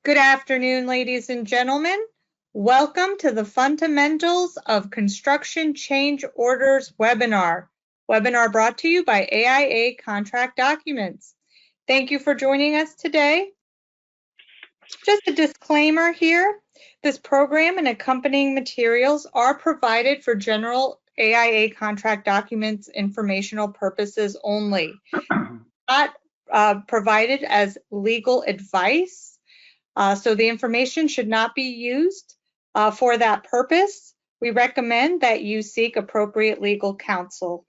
Good afternoon, ladies and gentlemen. Welcome to the Fundamentals of Construction Change Orders webinar. Webinar brought to you by AIA Contract Documents. Thank you for joining us today. Just a disclaimer here. This program and accompanying materials are provided for general AIA Contract Documents informational purposes only, not provided as legal advice. So the information should not be used for that purpose. We recommend that you seek appropriate legal counsel.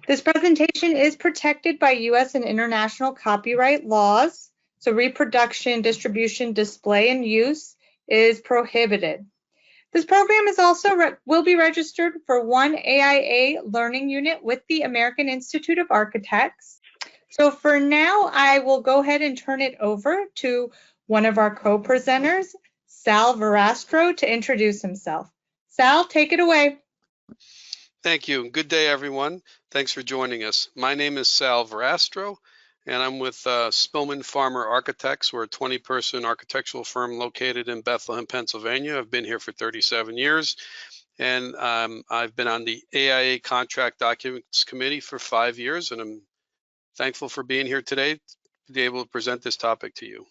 This presentation is protected by U.S. and international copyright laws, so reproduction, distribution, display, and use is prohibited. This program is also will be registered for one AIA learning unit with the American Institute of Architects. So for now, I will go ahead and turn it over to one of our co-presenters, Sal Verastro, to introduce himself. Sal, take it away. Thank you. Good day, everyone. Thanks for joining us. My name is Sal Verastro, and I'm with Spillman Farmer Architects. We're a 20-person architectural firm located in Bethlehem, Pennsylvania. I've been here for 37 years, and I've been on the AIA Contract Documents Committee for 5 years, and I'm thankful for being here today to be able to present this topic to you.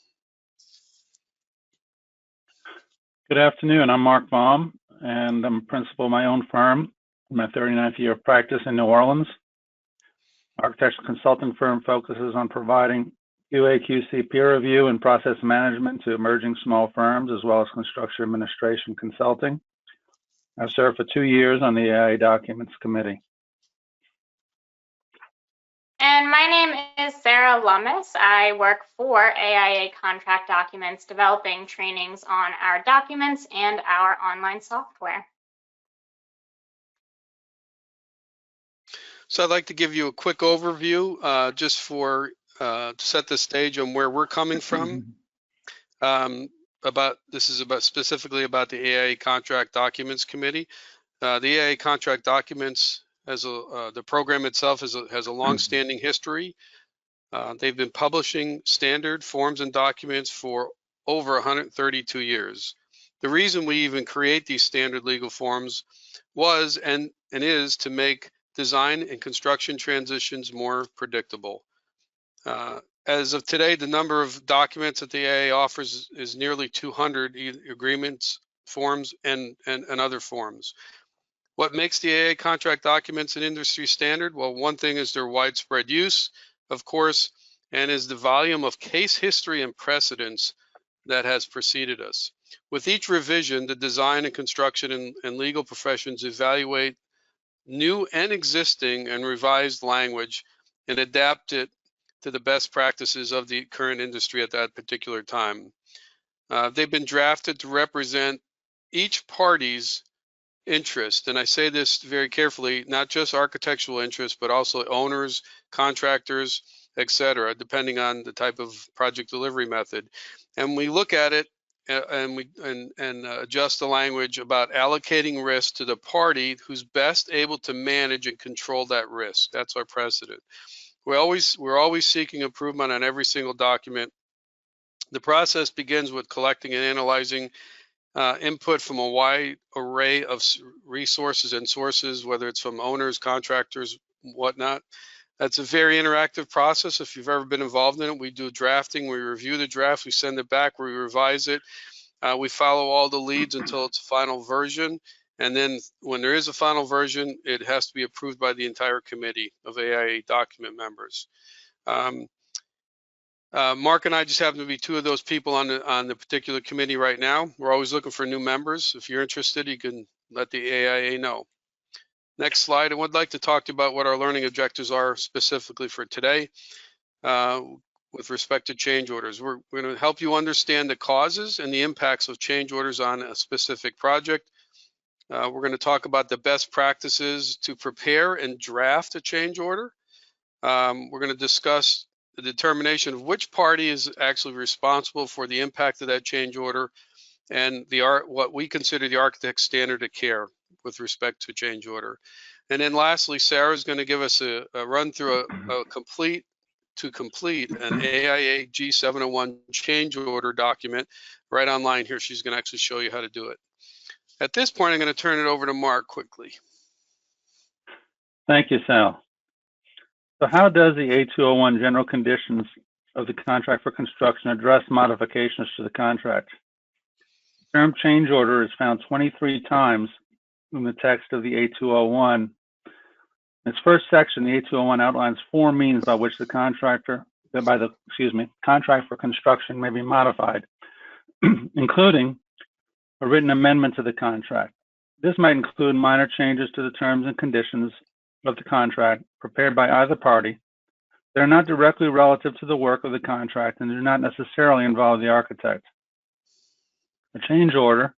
Good afternoon. I'm Mark Baum, and I'm principal of my own firm in my 39th year of practice in New Orleans. Architectural consulting firm focuses on providing QA/QC peer review and process management to emerging small firms, as well as construction administration consulting. I've served for 2 years on the AIA Documents Committee. And my name is Sarah Lummis. I work for AIA Contract Documents, developing trainings on our documents and our online software. So I'd like to give you a quick overview just for to set the stage on where we're coming from. This is specifically about the AIA Contract Documents Committee. The AIA Contract Documents the program itself has a long-standing history. They've been publishing standard forms and documents for over 132 years. The reason we even create these standard legal forms was and is to make design and construction transitions more predictable. As of today, the number of documents that the AIA offers is nearly 200 agreements, forms, and other forms. What makes the AIA contract documents an industry standard? Well, one thing is their widespread use, of course, and is the volume of case history and precedents that has preceded us. With each revision, the design and construction and legal professions evaluate new and existing and revised language and adapt it to the best practices of the current industry at that particular time. They've been drafted to represent each party's interest, and I say this very carefully, not just architectural interest, but also owners, contractors, etc., depending on the type of project delivery method. And we look at it and adjust the language about allocating risk to the party who's best able to manage and control that risk. That's our precedent. We're always seeking improvement on every single document. The process begins with collecting and analyzing input from a wide array of resources and sources, whether it's from owners, contractors, whatnot. That's a very interactive process. If you've ever been involved in it, we do drafting, we review the draft, we send it back, we revise it. We follow all the leads until it's a final version. And then when there is a final version, it has to be approved by the entire committee of AIA document members. Mark and I just happen to be two of those people on the particular committee right now. We're always looking for new members. If you're interested, you can let the AIA know. Next slide. I would like to talk to you about what our learning objectives are specifically for today with respect to change orders. We're going to help you understand the causes and the impacts of change orders on a specific project. We're going to talk about the best practices to prepare and draft a change order. We're going to discuss the determination of which party is actually responsible for the impact of that change order and what we consider the architect's standard of care with respect to change order. And then lastly, Sarah's going to give us a run through a complete to complete an AIA G701 change order document right online here. She's going to actually show you how to do it. At this point, I'm going to turn it over to Mark quickly. Thank you, Sal. So how does the A201 general conditions of the contract for construction address modifications to the contract? The term change order is found 23 times in the text of the A201. In its first section, the A201 outlines 4 means by which the contract for construction may be modified, including a written amendment to the contract. This might include minor changes to the terms and conditions of the contract prepared by either party. They are not directly relative to the work of the contract and do not necessarily involve the architect. A change order,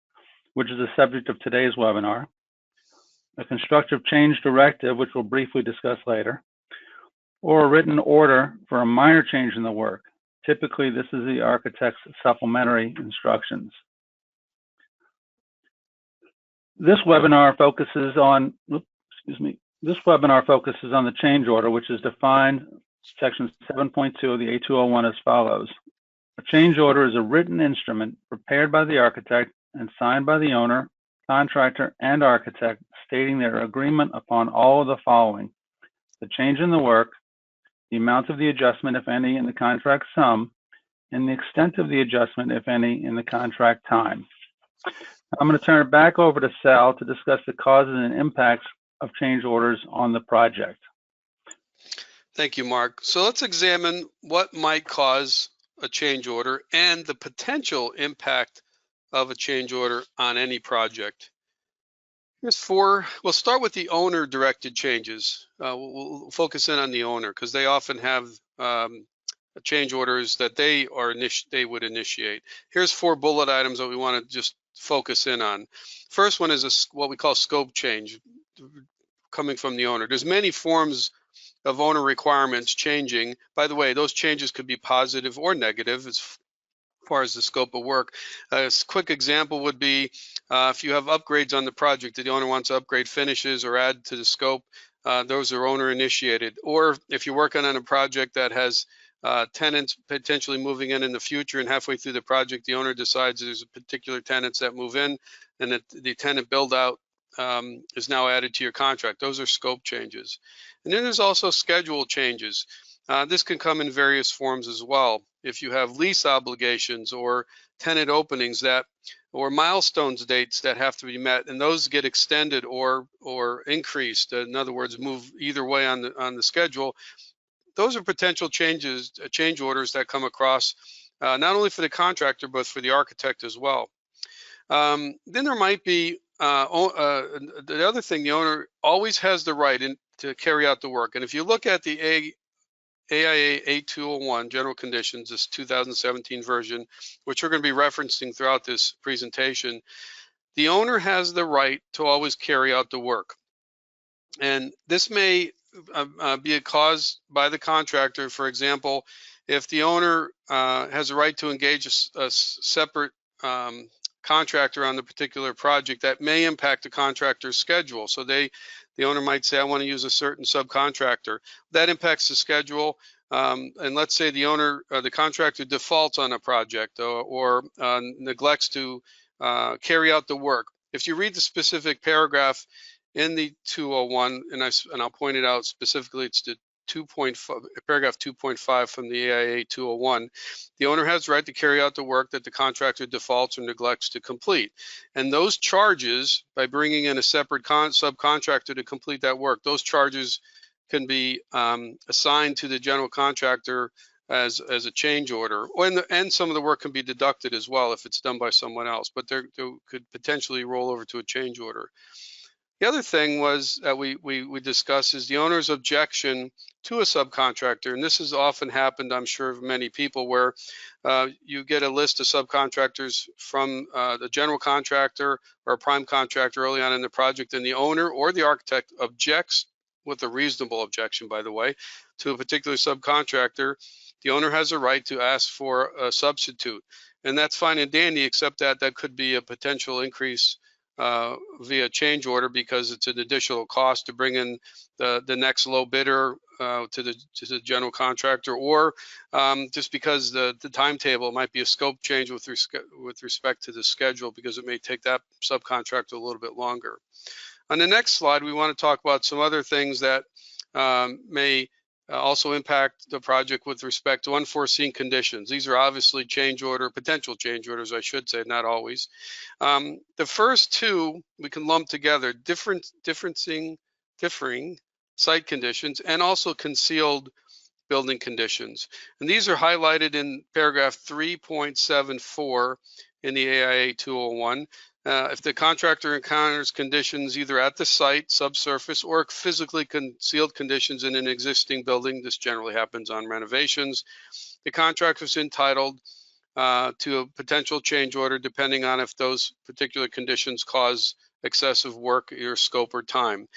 which is the subject of today's webinar, a constructive change directive, which we'll briefly discuss later, or a written order for a minor change in the work. Typically, this is the architect's supplementary instructions. This webinar focuses on the change order, which is defined section 7.2 of the A201 as follows. A change order is a written instrument prepared by the architect and signed by the owner, contractor, and architect, stating their agreement upon all of the following: the change in the work, the amount of the adjustment, if any, in the contract sum, and the extent of the adjustment, if any, in the contract time. I'm going to turn it back over to Sal to discuss the causes and impacts of change orders on the project. Thank you, Mark. So let's examine what might cause a change order and the potential impact of a change order on any project. Here's 4. We'll start with the owner-directed changes. We'll focus in on the owner because they often have change orders that they would initiate. Here's 4 bullet items that we want to just focus in on. First one is what we call scope change coming from the owner. There's many forms of owner requirements changing. By the way, those changes could be positive or negative as far as the scope of work. A quick example would be if you have upgrades on the project that the owner wants to upgrade finishes or add to the scope, those are owner initiated. Or if you're working on a project that has tenants potentially moving in the future, and halfway through the project, the owner decides there's a particular tenants that move in and that the tenant build out is now added to your contract. Those are scope changes. And then there's also schedule changes. This can come in various forms as well. If you have lease obligations or tenant openings or milestones dates that have to be met, and those get extended or increased, in other words, move either way on the schedule, those are potential changes, change orders that come across not only for the contractor, but for the architect as well. Then there might be the other thing, the owner always has the right to carry out the work. And if you look at the AIA A201 General Conditions, this 2017 version, which we're going to be referencing throughout this presentation, the owner has the right to always carry out the work. And this may be caused by the contractor. For example, if the owner has a right to engage a separate contractor on the particular project, that may impact the contractor's schedule. So the owner might say, I want to use a certain subcontractor. That impacts the schedule. And let's say the contractor defaults on a project or neglects to carry out the work. If you read the specific paragraph in the 201, and I'll point it out specifically, it's the paragraph 2.5 from the AIA 201, the owner has the right to carry out the work that the contractor defaults or neglects to complete. And those charges, by bringing in a separate subcontractor to complete that work, those charges can be assigned to the general contractor as a change order, and some of the work can be deducted as well if it's done by someone else, but they could potentially roll over to a change order. The other thing was that we discussed is the owner's objection to a subcontractor, and this has often happened, I'm sure, of many people, where you get a list of subcontractors from the general contractor or a prime contractor early on in the project, and the owner or the architect objects, with a reasonable objection, by the way, to a particular subcontractor. The owner has a right to ask for a substitute, and that's fine and dandy, except that could be a potential increase via change order, because it's an additional cost to bring in the next low bidder to the general contractor, or just because the timetable might be a scope change with respect to the schedule, because it may take that subcontractor a little bit longer. On the next slide, we want to talk about some other things that may also impact the project with respect to unforeseen conditions. These are obviously potential change orders, I should say, not always. The first two we can lump together: differing site conditions and also concealed building conditions. And these are highlighted in paragraph 3.74 in the AIA 201. If the contractor encounters conditions either at the site, subsurface, or physically concealed conditions in an existing building, this generally happens on renovations, the contractor is entitled to a potential change order depending on if those particular conditions cause excessive work or scope or time.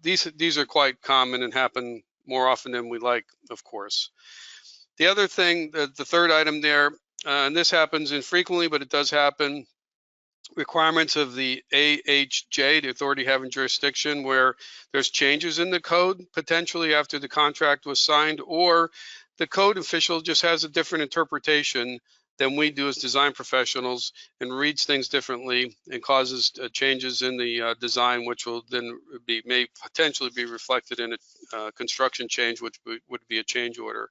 These are quite common and happen more often than we like, of course. The other thing, the third item there, and this happens infrequently, but it does happen, requirements of the AHJ, the authority having jurisdiction, where there's changes in the code potentially after the contract was signed, or the code official just has a different interpretation than we do as design professionals and reads things differently and causes changes in the design, which will then may potentially be reflected in a construction change, which would be a change order.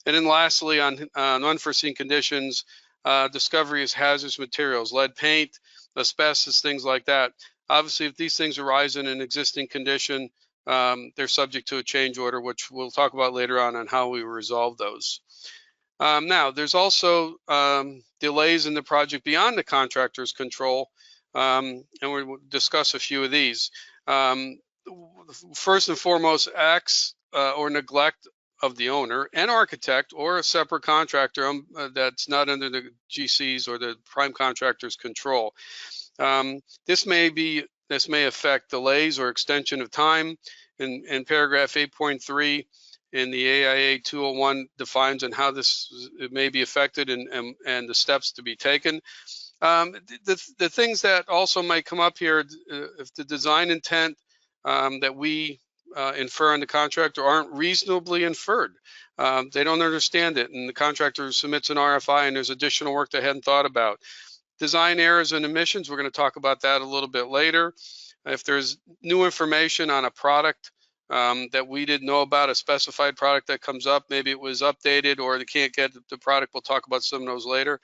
And then lastly, on unforeseen conditions, discovery of hazardous materials, lead paint, asbestos, things like that. Obviously, if these things arise in an existing condition, they're subject to a change order, which we'll talk about later on how we resolve those. Now, there's also delays in the project beyond the contractor's control, and we'll discuss a few of these. First and foremost, acts or neglect of the owner and architect or a separate contractor that's not under the GC's or the prime contractor's control. This may affect delays or extension of time. In paragraph 8.3 in the AIA 201 defines on how it may be affected and the steps to be taken. The things that also might come up here, if the design intent that we infer on the contractor aren't reasonably inferred. They don't understand it, and the contractor submits an RFI and there's additional work they hadn't thought about. Design errors and omissions, we're going to talk about that a little bit later. If there's new information on a product that we didn't know about, a specified product that comes up, maybe it was updated or they can't get the product, we'll talk about some of those later.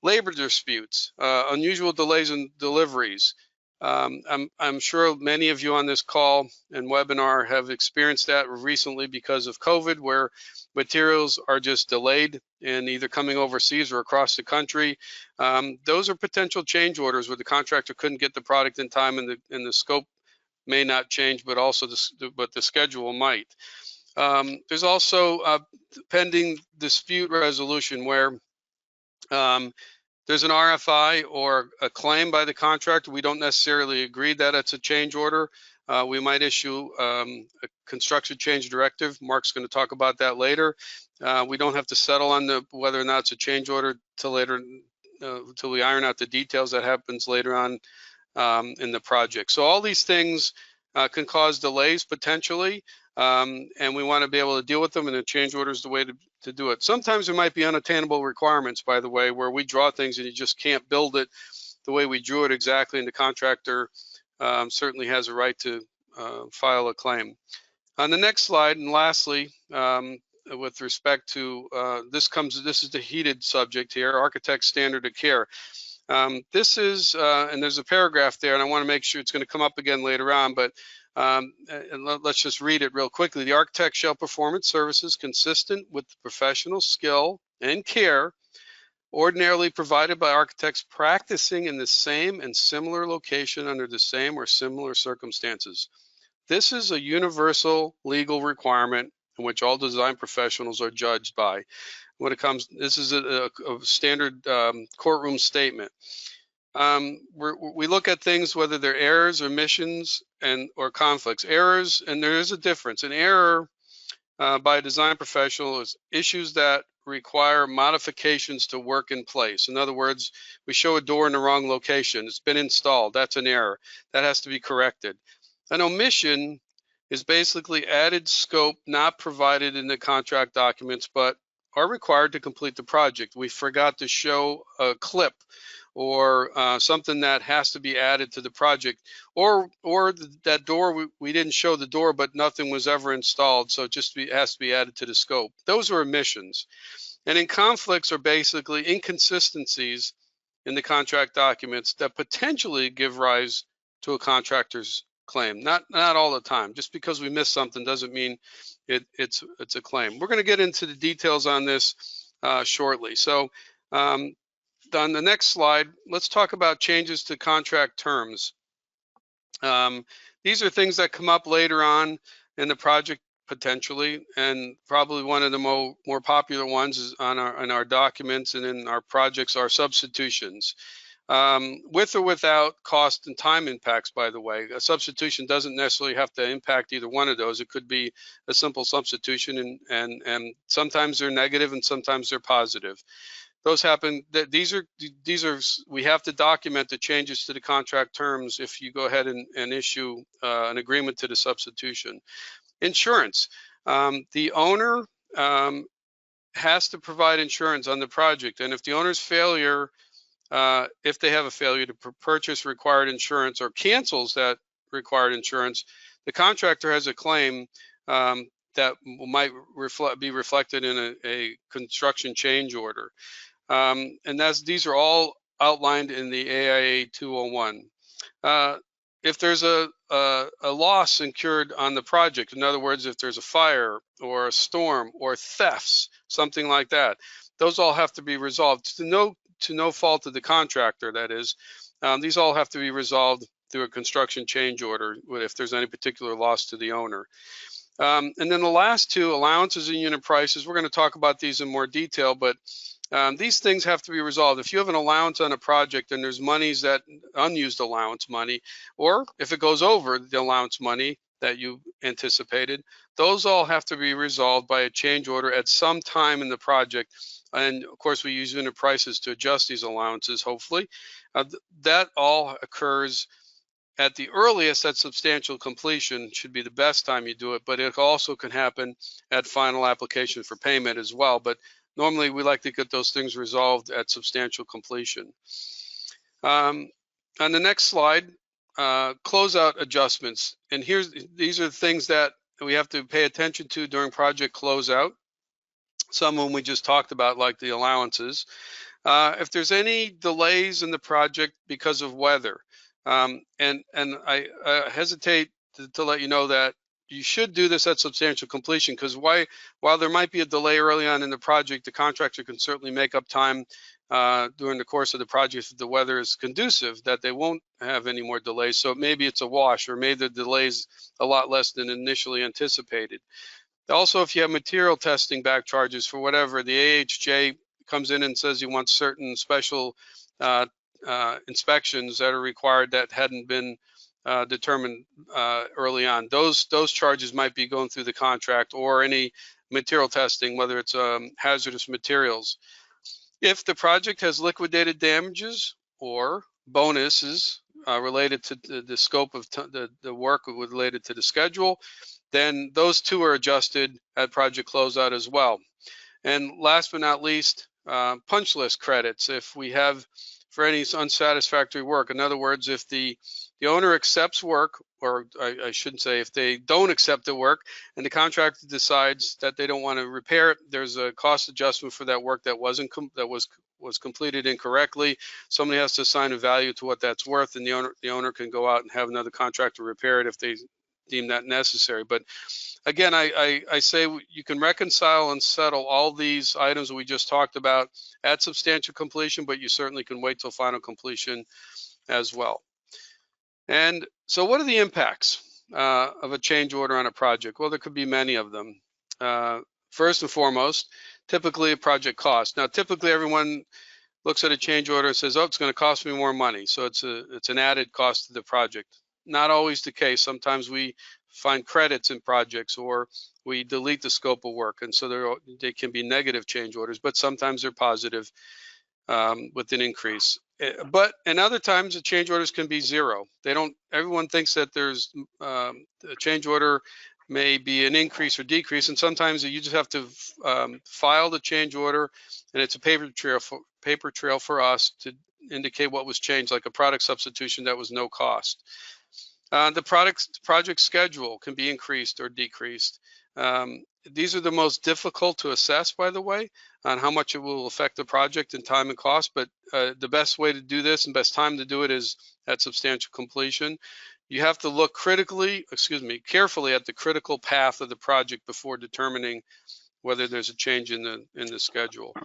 Labor disputes, unusual delays in deliveries. I'm sure many of you on this call and webinar have experienced that recently because of COVID, where materials are just delayed and either coming overseas or across the country. Those are potential change orders where the contractor couldn't get the product in time and the scope may not change, but also the schedule might. There's also pending dispute resolution where there's an RFI or a claim by the contractor. We don't necessarily agree that it's a change order. We might issue a construction change directive. Mark's going to talk about that later. We don't have to settle on whether or not it's a change order till we iron out the details. That happens later on in the project. So all these things can cause delays potentially, and we want to be able to deal with them, and a change order is the way to do it. Sometimes there might be unattainable requirements, by the way, where we draw things and you just can't build it the way we drew it exactly, and the contractor certainly has a right to file a claim. On the next slide, and lastly, with respect to this is the heated subject here, architect standard of care. This is, and there's a paragraph there, and I want to make sure it's going to come up again later on, but let's just read it real quickly. The architect shall perform its services consistent with the professional skill and care ordinarily provided by architects practicing in the same and similar location under the same or similar circumstances. This is a universal legal requirement in which all design professionals are judged by. When it comes, this is a standard courtroom statement. We look at things whether they're errors, omissions, or conflicts. Errors, and there is a difference. An error by a design professional is issues that require modifications to work in place. In other words, we show a door in the wrong location. It's been installed. That's an error. That has to be corrected. An omission is basically added scope not provided in the contract documents, but are required to complete the project. We forgot to show a clip or something that has to be added to the project, or that door, we didn't show the door, but nothing was ever installed, so it just has to be added to the scope. Those are omissions. And in conflicts are basically inconsistencies in the contract documents that potentially give rise to a contractor's claim. Not all the time. Just because we miss something doesn't mean it's a claim. We're going to get into the details on this shortly. So on the next slide, let's talk about changes to contract terms. These are things that come up later on in the project potentially, and probably one of the more popular ones is in our documents and in our projects are substitutions. With or without cost and time impacts, by the way. A substitution doesn't necessarily have to impact either one of those. It could be a simple substitution, and sometimes they're negative and sometimes they're positive. Those happen. These are we have to document the changes to the contract terms if you go ahead and issue an agreement to the substitution. Insurance. The owner has to provide insurance on the project, and if the owner's failure, if they have a failure to purchase required insurance or cancels that required insurance, the contractor has a claim that might be reflected in a construction change order. And these are all outlined in the AIA 201. If there's a loss incurred on the project, in other words, if there's a fire or a storm or thefts, something like that, those all have to be resolved to no fault of the contractor, that is. These all have to be resolved through a construction change order if there's any particular loss to the owner. And then the last two, allowances and unit prices, we're going to talk about these in more detail, but these things have to be resolved. If you have an allowance on a project and there's monies that unused allowance money, or if it goes over the allowance money that you anticipated, those all have to be resolved by a change order at some time in the project. And of course, we use unit prices to adjust these allowances, hopefully. That all occurs at the earliest at substantial completion, should be the best time you do it, but it also can happen at final application for payment as well. But normally we like to get those things resolved at substantial completion. On the next slide, closeout adjustments. And these are the things that we have to pay attention to during project closeout. Some of them we just talked about, like the allowances. If there's any delays in the project because of weather, and I hesitate to let you know that you should do this at substantial completion, because while there might be a delay early on in the project, the contractor can certainly make up time during the course of the project if the weather is conducive, that they won't have any more delays. So maybe it's a wash, or maybe the delays a lot less than initially anticipated. Also, if you have material testing back charges for whatever, the AHJ comes in and says you want certain special inspections that are required that hadn't been determined early on. Those charges might be going through the contract, or any material testing, whether it's hazardous materials. If the project has liquidated damages or bonuses related to the scope of the work related to the schedule, then those two are adjusted at project closeout as well. And last but not least, punch list credits. If we have for any unsatisfactory work, in other words, if the owner accepts work, or I shouldn't say, if they don't accept the work and the contractor decides that they don't want to repair it, there's a cost adjustment for that work that was completed incorrectly. Somebody has to assign a value to what that's worth, and the owner can go out and have another contractor repair it if they deem that necessary. But again, I say you can reconcile and settle all these items that we just talked about at substantial completion, but you certainly can wait till final completion as well. And so what are the impacts of a change order on a project? Well, there could be many of them. First and foremost, typically a project cost. Now, typically everyone looks at a change order and says, oh, it's going to cost me more money. So it's an added cost to the project. Not always the case. Sometimes we find credits in projects, or we delete the scope of work, and so they can be negative change orders, but sometimes they're positive. with an increase. But in other times, the change orders can be zero. Everyone thinks that there's a change order may be an increase or decrease, and sometimes you just have to file the change order, and it's a paper trail for us to indicate what was changed, like a product substitution that was no cost. The project schedule can be increased or decreased. These are the most difficult to assess, by the way, on how much it will affect the project in time and cost. But the best way to do this and best time to do it is at substantial completion. You have to look carefully at the critical path of the project before determining whether there's a change in the schedule.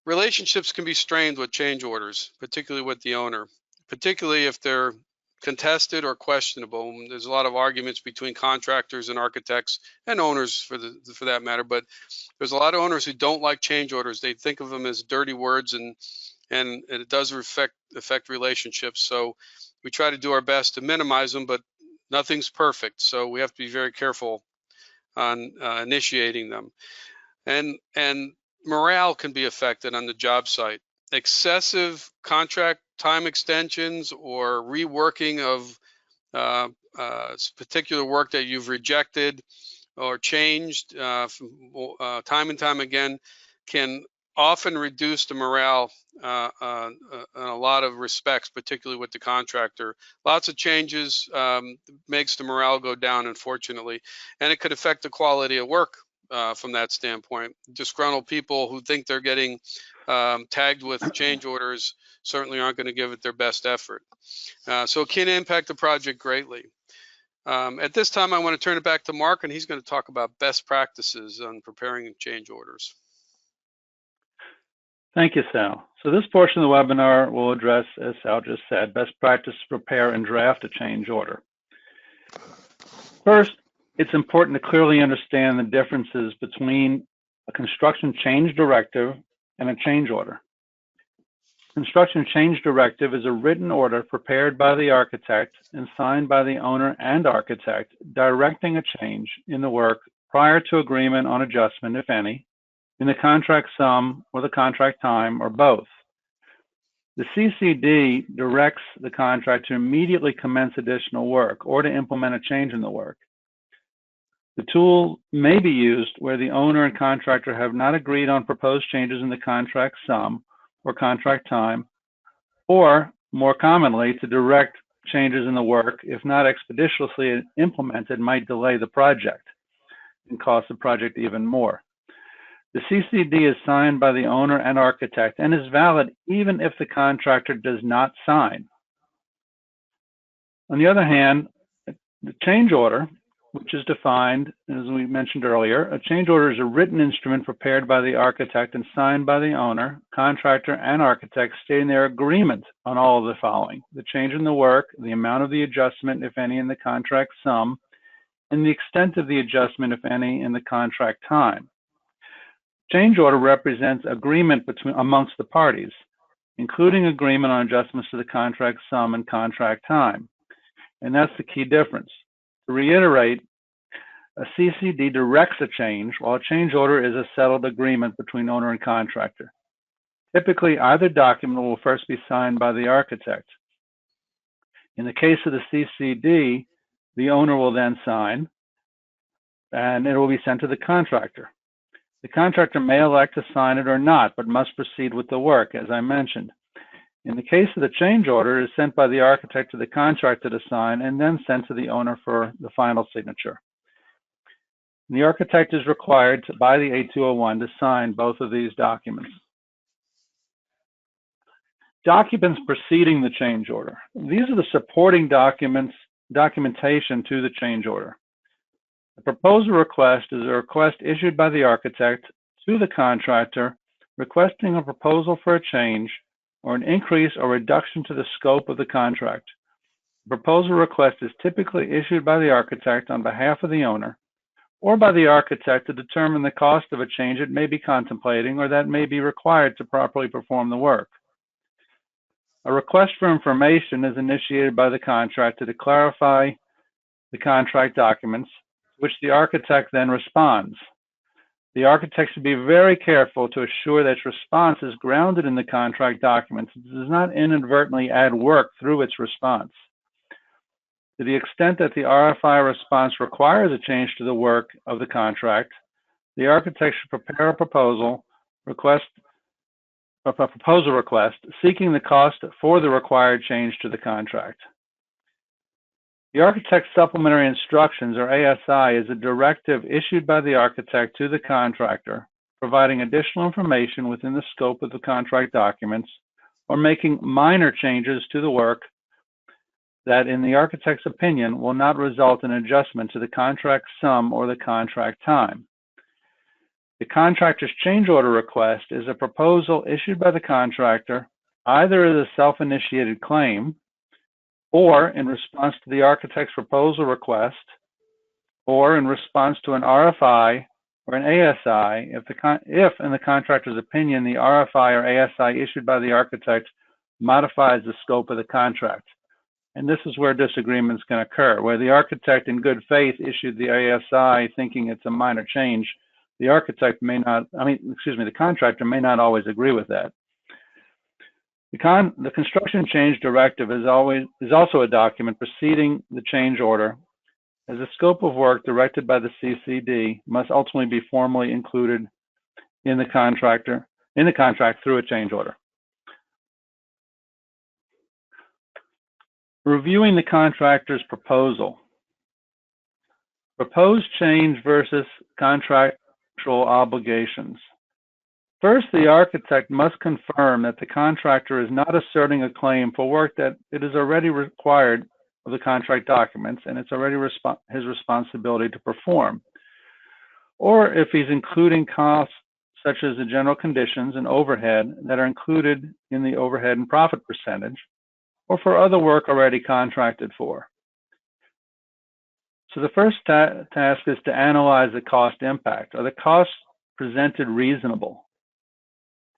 Relationships can be strained with change orders, particularly with the owner, particularly if they're contested or questionable. There's a lot of arguments between contractors and architects and owners for that matter, but there's a lot of owners who don't like change orders. They think of them as dirty words, and it does affect relationships. So we try to do our best to minimize them, but nothing's perfect. So we have to be very careful on initiating them. And morale can be affected on the job site. Excessive contract time extensions or reworking of particular work that you've rejected or changed time and time again can often reduce the morale in a lot of respects, particularly with the contractor. Lots of changes makes the morale go down, unfortunately, and it could affect the quality of work from that standpoint. Disgruntled people who think they're getting tagged with change orders certainly aren't going to give it their best effort. So it can impact the project greatly. At this time, I want to turn it back to Mark, and he's going to talk about best practices on preparing change orders. Thank you, Sal. So this portion of the webinar will address, as Sal just said, best practice to prepare and draft a change order. First, it's important to clearly understand the differences between a construction change directive and a change order. Construction change directive is a written order prepared by the architect and signed by the owner and architect, directing a change in the work prior to agreement on adjustment, if any, in the contract sum or the contract time, or both. The CCD directs the contract to immediately commence additional work or to implement a change in the work. The tool may be used where the owner and contractor have not agreed on proposed changes in the contract sum or contract time, or more commonly, to direct changes in the work, if not expeditiously implemented, might delay the project and cost the project even more. The CCD is signed by the owner and architect and is valid even if the contractor does not sign. On the other hand, the change order, which is defined, as we mentioned earlier, a change order is a written instrument prepared by the architect and signed by the owner, contractor, and architect, stating their agreement on all of the following: the change in the work, the amount of the adjustment, if any, in the contract sum, and the extent of the adjustment, if any, in the contract time. Change order represents agreement amongst the parties, including agreement on adjustments to the contract sum and contract time. And that's the key difference. To reiterate, a CCD directs a change, while a change order is a settled agreement between owner and contractor. Typically, either document will first be signed by the architect. In the case of the CCD, the owner will then sign, and it will be sent to the contractor. The contractor may elect to sign it or not, but must proceed with the work, as I mentioned. In the case of the change order, it is sent by the architect to the contractor to sign and then sent to the owner for the final signature. The architect is required by the A201 to sign both of these documents. Documents preceding the change order. These are the supporting documentation to the change order. The proposal request is a request issued by the architect to the contractor requesting a proposal for a change or an increase or reduction to the scope of the contract. The proposal request is typically issued by the architect on behalf of the owner or by the architect to determine the cost of a change it may be contemplating or that may be required to properly perform the work. A request for information is initiated by the contractor to clarify the contract documents, which the architect then responds. The architect should be very careful to assure that its response is grounded in the contract documents. It does not inadvertently add work through its response. To the extent that the RFI response requires a change to the work of the contract, the architect should prepare a proposal request seeking the cost for the required change to the contract. The Architect's Supplementary Instructions, or ASI, is a directive issued by the architect to the contractor, providing additional information within the scope of the contract documents or making minor changes to the work that, in the architect's opinion, will not result in adjustment to the contract sum or the contract time. The contractor's change order request is a proposal issued by the contractor either as a self-initiated claim or in response to the architect's proposal request, or in response to an RFI or an ASI if in the contractor's opinion, the RFI or ASI issued by the architect modifies the scope of the contract. And this is where disagreements can occur, where the architect in good faith issued the ASI thinking it's a minor change. The contractor may not always agree with that. The construction change directive is also a document preceding the change order, as the scope of work directed by the CCD must ultimately be formally included in the contract through a change order. Reviewing the contractor's proposal. Proposed change versus contractual obligations. First, the architect must confirm that the contractor is not asserting a claim for work that it is already required of the contract documents and it's already his responsibility to perform. Or if he's including costs such as the general conditions and overhead that are included in the overhead and profit percentage, or for other work already contracted for. So the first task is to analyze the cost impact. Are the costs presented reasonable?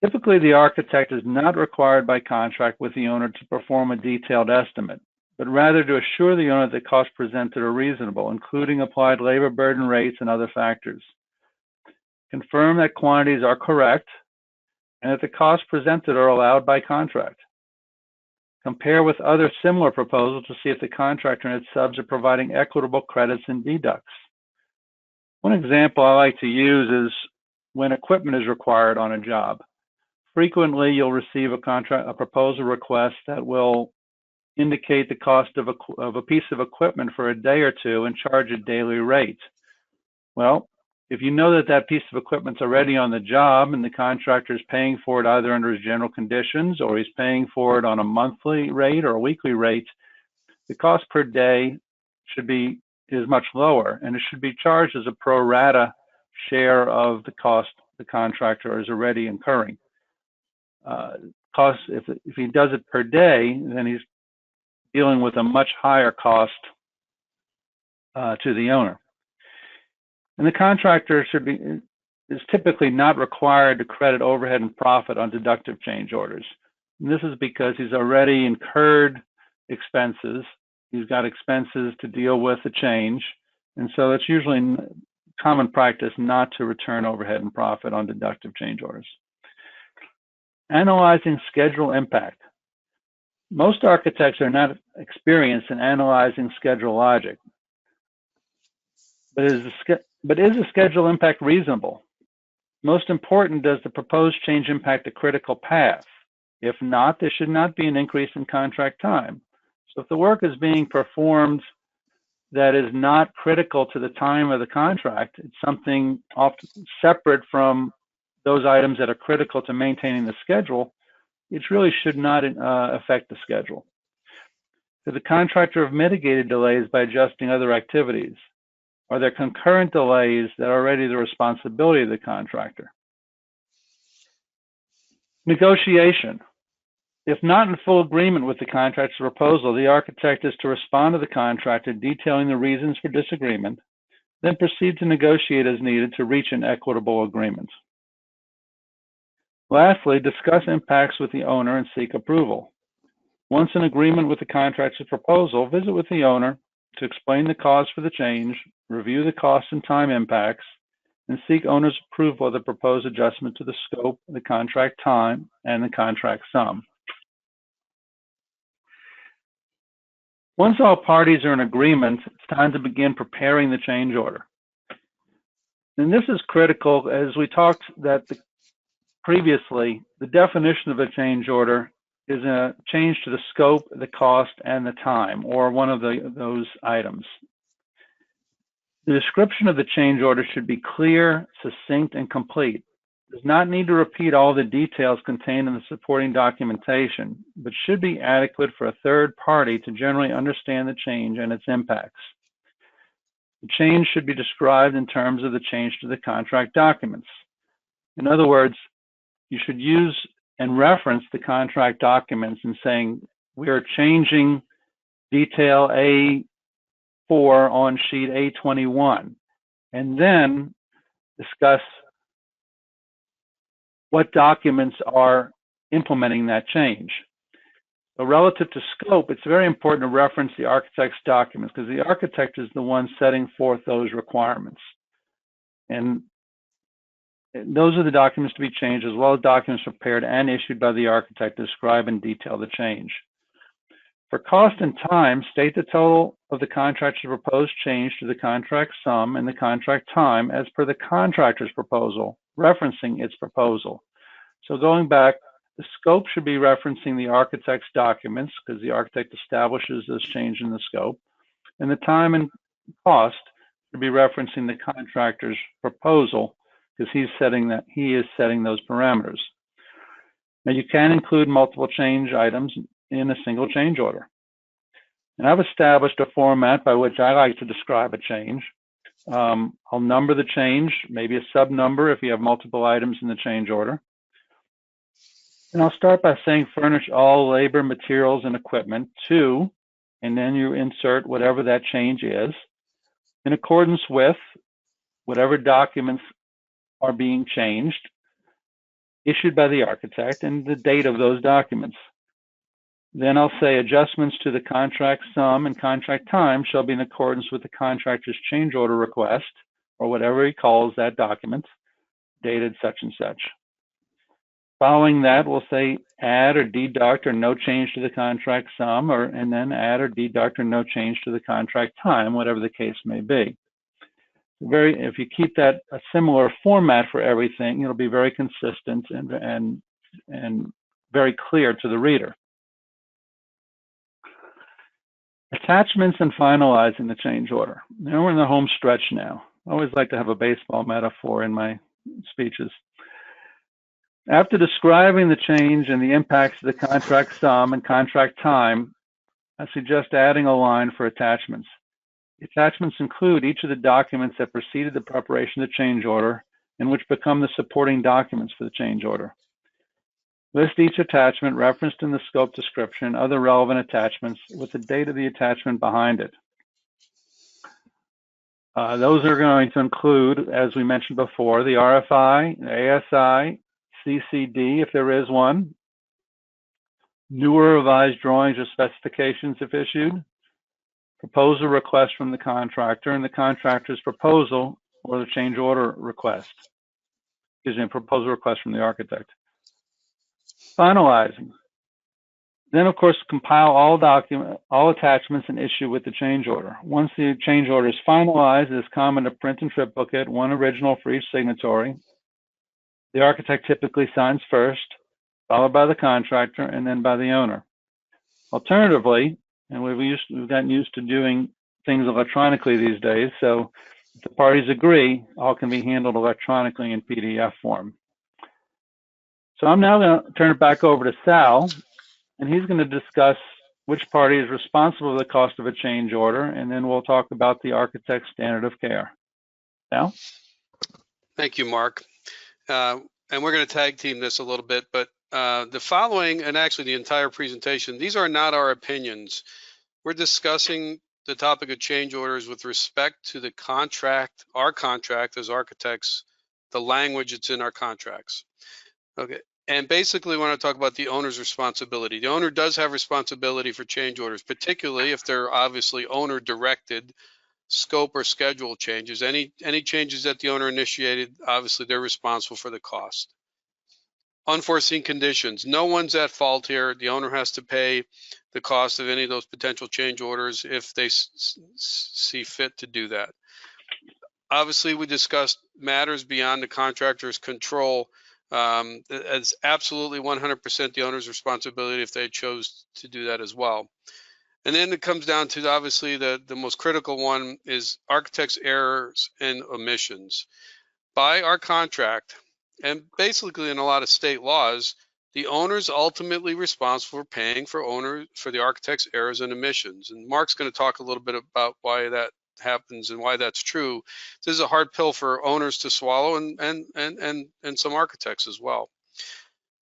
Typically, the architect is not required by contract with the owner to perform a detailed estimate, but rather to assure the owner that the costs presented are reasonable, including applied labor burden rates and other factors. Confirm that quantities are correct and that the costs presented are allowed by contract. Compare with other similar proposals to see if the contractor and its subs are providing equitable credits and deducts. One example I like to use is when equipment is required on a job. Frequently, you'll receive a proposal request that will indicate the cost of a piece of equipment for a day or two and charge a daily rate. Well, if you know that that piece of equipment's already on the job and the contractor is paying for it either under his general conditions or he's paying for it on a monthly rate or a weekly rate, the cost per day is much lower, and it should be charged as a pro rata share of the cost the contractor is already incurring. If he does it per day, then he's dealing with a much higher cost to the owner. And the contractor is typically not required to credit overhead and profit on deductive change orders. And this is because he's already incurred expenses. He's got expenses to deal with the change. And so it's usually common practice not to return overhead and profit on deductive change orders. Analyzing schedule impact. Most architects are not experienced in analyzing schedule logic. But is the schedule impact reasonable? Most important, does the proposed change impact a critical path? If not, there should not be an increase in contract time. So if the work is being performed that is not critical to the time of the contract, it's something often separate from those items that are critical to maintaining the schedule, it really should not affect the schedule. Could the contractor have mitigated delays by adjusting other activities? Are there concurrent delays that are already the responsibility of the contractor? Negotiation. If not in full agreement with the contractor's proposal, the architect is to respond to the contractor detailing the reasons for disagreement, then proceed to negotiate as needed to reach an equitable agreement. Lastly, discuss impacts with the owner and seek approval. Once in agreement with the contractor's proposal, visit with the owner to explain the cause for the change, review the cost and time impacts, and seek owner's approval of the proposed adjustment to the scope, the contract time, and the contract sum. Once all parties are in agreement, it's time to begin preparing the change order. And this is critical, as we talked that previously, the definition of a change order is a change to the scope, the cost, and the time, or one of those items. The description of the change order should be clear, succinct, and complete. It does not need to repeat all the details contained in the supporting documentation, but should be adequate for a third party to generally understand the change and its impacts. The change should be described in terms of the change to the contract documents. In other words, you should use and reference the contract documents and saying, we are changing detail A4 on sheet A21, and then discuss what documents are implementing that change. So relative to scope, it's very important to reference the architect's documents because the architect is the one setting forth those requirements. And those are the documents to be changed, as well as documents prepared and issued by the architect to describe in detail the change. For cost and time, state the total of the contractor's proposed change to the contract sum and the contract time as per the contractor's proposal, referencing its proposal. So going back, the scope should be referencing the architect's documents because the architect establishes this change in the scope, and the time and cost should be referencing the contractor's proposal because he is setting those parameters. Now you can include multiple change items in a single change order. And I've established a format by which I like to describe a change. I'll number the change, maybe a sub number if you have multiple items in the change order. And I'll start by saying furnish all labor, materials, and equipment to, and then you insert whatever that change is, in accordance with whatever documents are being changed, issued by the architect, and the date of those documents. Then I'll say adjustments to the contract sum and contract time shall be in accordance with the contractor's change order request, or whatever he calls that document, dated such and such. Following that, we'll say add or deduct or no change to the contract sum, and then add or deduct or no change to the contract time, whatever the case may be. If you keep that a similar format for everything, it'll be very consistent and very clear to the reader. Attachments and finalizing the change order. Now we're in the home stretch now. I always like to have a baseball metaphor in my speeches. After describing the change and the impacts of the contract sum and contract time, I suggest adding a line for attachments. The attachments include each of the documents that preceded the preparation of the change order and which become the supporting documents for the change order. List each attachment referenced in the scope description, other relevant attachments with the date of the attachment behind it. Those are going to include, as we mentioned before, the RFI, the ASI, CCD if there is one, newer revised drawings or specifications if issued, proposal request from the contractor, and the contractor's proposal or the change order request. Excuse me, proposal request from the architect. Finalizing. Then, of course, compile all attachments and issue with the change order. Once the change order is finalized, it is common to print and triplicate, one original for each signatory. The architect typically signs first, followed by the contractor, and then by the owner. Alternatively, and we've gotten used to doing things electronically these days, so if the parties agree, all can be handled electronically in PDF form. So I'm now going to turn it back over to Sal, and he's going to discuss which party is responsible for the cost of a change order, and then we'll talk about the architect's standard of care. Sal? Thank you, Mark. And we're going to tag team this a little bit, but the following, and actually the entire presentation, these are not our opinions. We're discussing the topic of change orders with respect to the contract, our contract as architects, the language that's in our contracts. Okay, and basically we want to talk about the owner's responsibility. The owner does have responsibility for change orders, particularly if they're obviously owner directed. scope or schedule changes. Any changes that the owner initiated, obviously they're responsible for the cost. Unforeseen conditions. No one's at fault here. The owner has to pay the cost of any of those potential change orders if they see fit to do that. Obviously, we discussed matters beyond the contractor's control. It's absolutely 100% the owner's responsibility if they chose to do that as well. And then it comes down to, obviously, the most critical one is architect's errors and omissions. By our contract, and basically in a lot of state laws, the owner's ultimately responsible for paying for the architect's errors and omissions. And Mark's going to talk a little bit about why that happens and why that's true. This is a hard pill for owners to swallow and some architects as well.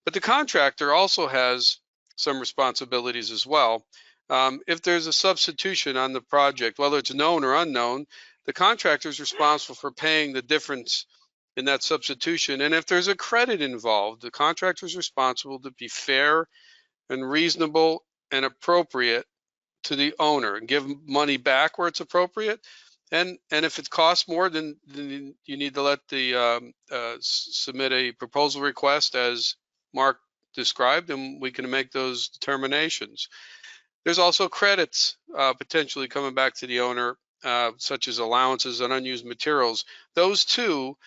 But the contractor also has some responsibilities as well. If there's a substitution on the project, whether it's known or unknown, the contractor is responsible for paying the difference in that substitution. And if there's a credit involved, the contractor is responsible to be fair and reasonable and appropriate to the owner and give money back where it's appropriate. And if it costs more, then you need to let the submit a proposal request as Mark described, and we can make those determinations. There's also credits potentially coming back to the owner, such as allowances and unused materials. Those two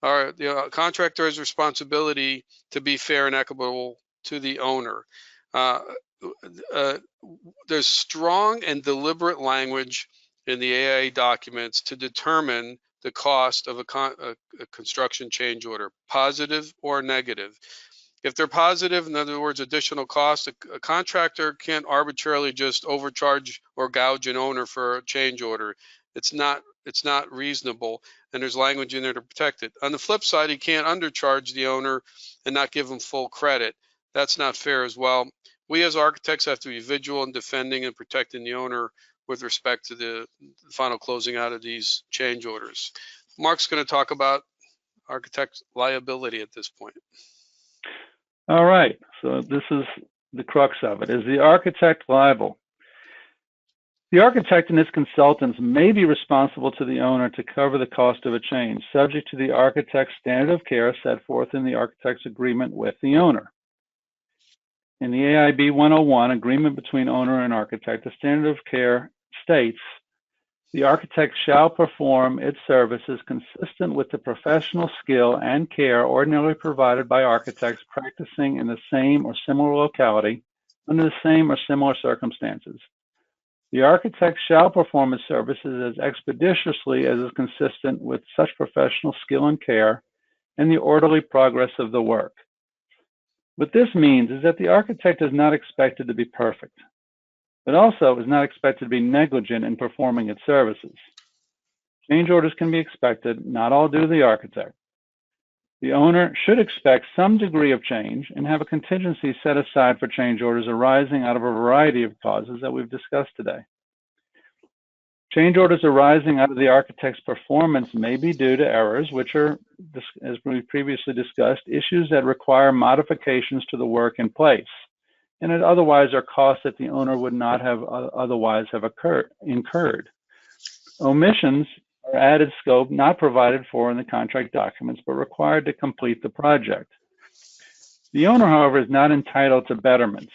are the contractor has responsibility to be fair and equitable to the owner. There's strong and deliberate language in the AIA documents to determine the cost of a construction change order, positive or negative. If they're positive, in other words, additional cost, a contractor can't arbitrarily just overcharge or gouge an owner for a change order. It's not reasonable, and there's language in there to protect it. On the flip side, he can't undercharge the owner and not give him full credit. That's not fair as well. We as architects have to be vigilant in defending and protecting the owner with respect to the final closing out of these change orders. Mark's going to talk about architect liability at this point. All right, so this is the crux of it. Is the architect liable? The architect and his consultants may be responsible to the owner to cover the cost of a change, subject to the architect's standard of care set forth in the architect's agreement with the owner. In the AIB 101, agreement between owner and architect, the standard of care states, the architect shall perform its services consistent with the professional skill and care ordinarily provided by architects practicing in the same or similar locality under the same or similar circumstances. The architect shall perform its services as expeditiously as is consistent with such professional skill and care and the orderly progress of the work. What this means is that the architect is not expected to be perfect, but also is not expected to be negligent in performing its services. Change orders can be expected, not all due to the architect. The owner should expect some degree of change and have a contingency set aside for change orders arising out of a variety of causes that we've discussed today. Change orders arising out of the architect's performance may be due to errors, which are, as we previously discussed, issues that require modifications to the work in place, and that otherwise are costs that the owner would not have otherwise have incurred. Omissions are added scope not provided for in the contract documents, but required to complete the project. The owner, however, is not entitled to betterment,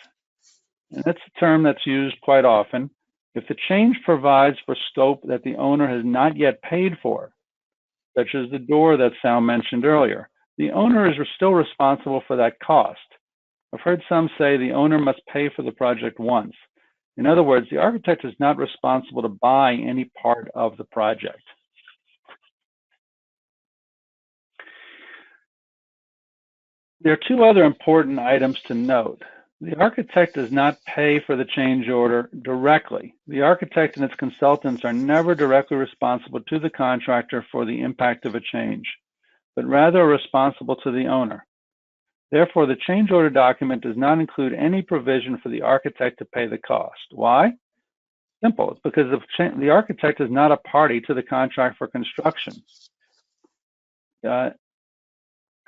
and that's a term that's used quite often. If the change provides for scope that the owner has not yet paid for, such as the door that Sal mentioned earlier, the owner is still responsible for that cost. I've heard some say the owner must pay for the project once. In other words, the architect is not responsible to buy any part of the project. There are two other important items to note. The architect does not pay for the change order directly. The architect and its consultants are never directly responsible to the contractor for the impact of a change, but rather are responsible to the owner. Therefore, the change order document does not include any provision for the architect to pay the cost. Why? Simple. It's because the architect is not a party to the contract for construction.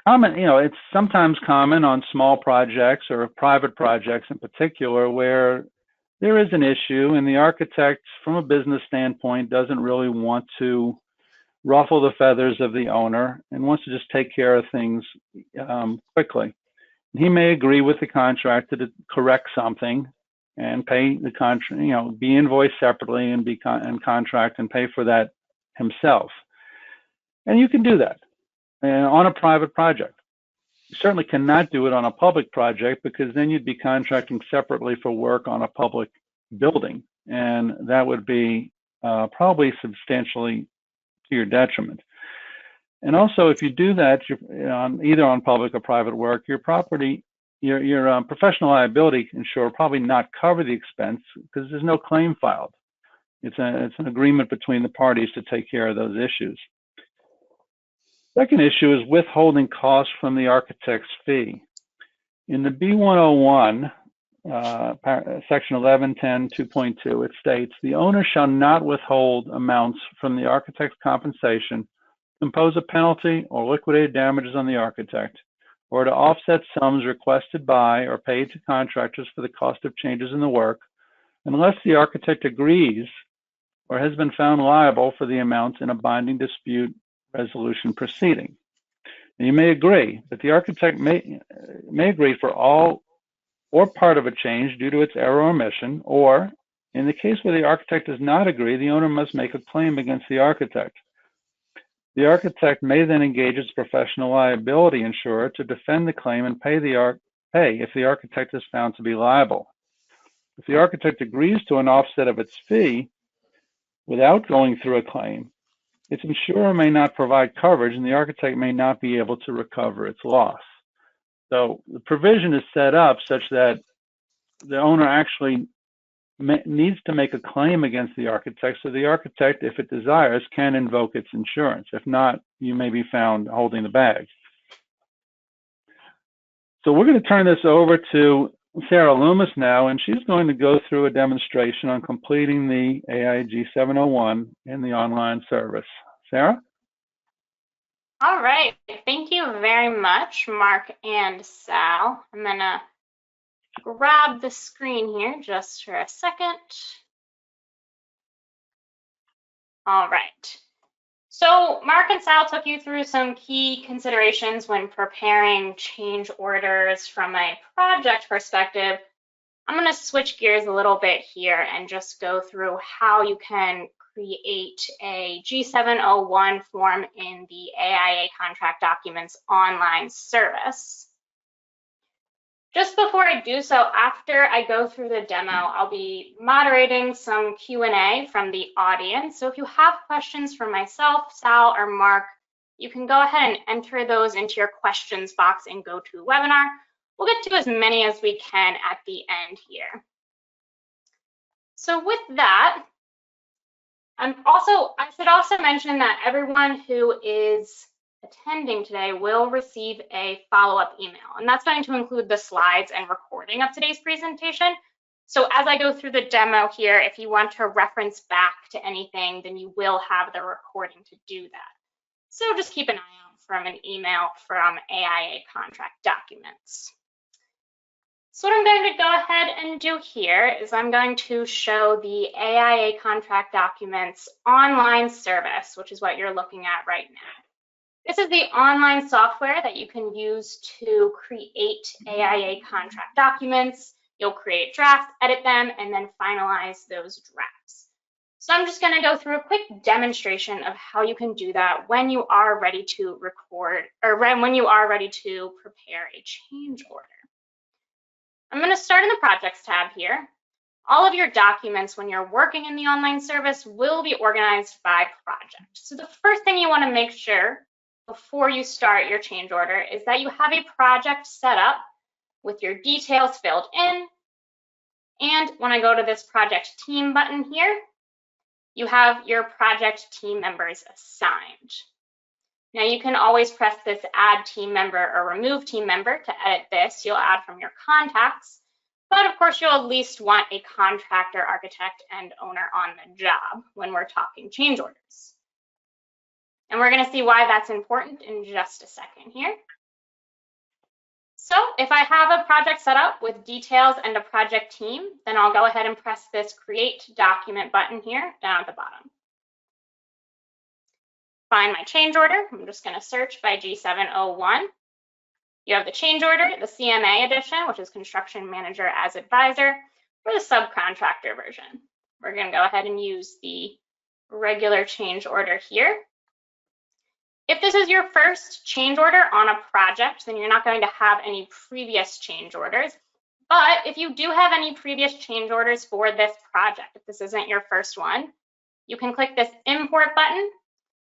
It's sometimes common on small projects or private projects in particular where there is an issue, and the architect, from a business standpoint, doesn't really want to ruffle the feathers of the owner and wants to just take care of things quickly. He may agree with the contractor to correct something and pay the contract, be invoiced separately and and contract and pay for that himself. And you can do that on a private project. You certainly cannot do it on a public project, because then you'd be contracting separately for work on a public building, and that would be probably substantially to your detriment. And also, if you do that, either on public or private work, your property, your professional liability insurer probably not cover the expense, because there's no claim filed. It's an agreement between the parties to take care of those issues. Second issue is withholding costs from the architect's fee. In the B101, section 1110 2.2, it states, the owner shall not withhold amounts from the architect's compensation, impose a penalty or liquidated damages on the architect, or to offset sums requested by or paid to contractors for the cost of changes in the work, unless the architect agrees or has been found liable for the amounts in a binding dispute resolution proceeding. And you may agree, but the architect may agree for all or part of a change due to its error or omission, or in the case where the architect does not agree, the owner must make a claim against the architect. The architect may then engage its professional liability insurer to defend the claim and pay if the architect is found to be liable. If the architect agrees to an offset of its fee without going through a claim, its insurer may not provide coverage, and the architect may not be able to recover its loss. So the provision is set up such that the owner actually needs to make a claim against the architect, so the architect, if it desires, can invoke its insurance. If not, you may be found holding the bag. So we're going to turn this over to Sarah Loomis now, and she's going to go through a demonstration on completing the AIG 701 in the online service. Sarah? All right, thank you very much, Mark and Sal. I'm gonna grab the screen here just for a second. All right. So Mark and Sal took you through some key considerations when preparing change orders from a project perspective. I'm going to switch gears a little bit here and just go through how you can create a G701 form in the AIA Contract Documents online service. Just before I do so, after I go through the demo, I'll be moderating some Q&A from the audience. So if you have questions for myself, Sal, or Mark, you can go ahead and enter those into your questions box in GoToWebinar. We'll get to as many as we can at the end here. So with that, I should also mention that everyone who is attending today will receive a follow-up email, and that's going to include the slides and recording of today's presentation. So as I go through the demo here, if you want to reference back to anything, then you will have the recording to do that. So just keep an eye out for an email from AIA Contract Documents. So what I'm going to go ahead and do here is I'm going to show the AIA Contract Documents online service, which is what you're looking at right now. This is the online software that you can use to create AIA contract documents. You'll create drafts, edit them, and then finalize those drafts. So I'm just going to go through a quick demonstration of how you can do that when you are ready to record, or when you are ready to prepare a change order. I'm going to start in the Projects tab here. All of your documents when you're working in the online service will be organized by project. So the first thing you want to make sure before you start your change order is that you have a project set up with your details filled in. And when I go to this project team button here, you have your project team members assigned. Now you can always press this add team member or remove team member to edit this. You'll add from your contacts, but of course you'll at least want a contractor, architect, and owner on the job when we're talking change orders. And we're going to see why that's important in just a second here. So if I have a project set up with details and a project team, then I'll go ahead and press this Create Document button here down at the bottom. Find my change order. I'm just going to search by G701. You have the change order, the CMA edition, which is Construction Manager as Advisor, or the subcontractor version. We're going to go ahead and use the regular change order here. If this is your first change order on a project, then you're not going to have any previous change orders. But if you do have any previous change orders for this project, if this isn't your first one, you can click this Import button,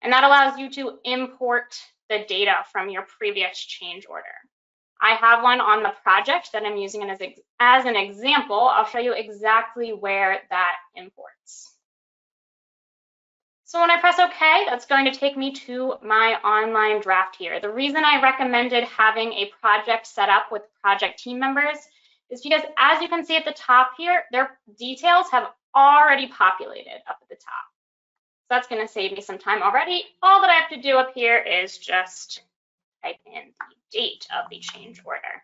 and that allows you to import the data from your previous change order. I have one on the project that I'm using as an example. I'll show you exactly where that imports. So when I press OK, that's going to take me to my online draft here. The reason I recommended having a project set up with project team members is because, as you can see at the top here, their details have already populated up at the top. So that's going to save me some time already. All that I have to do up here is just type in the date of the change order.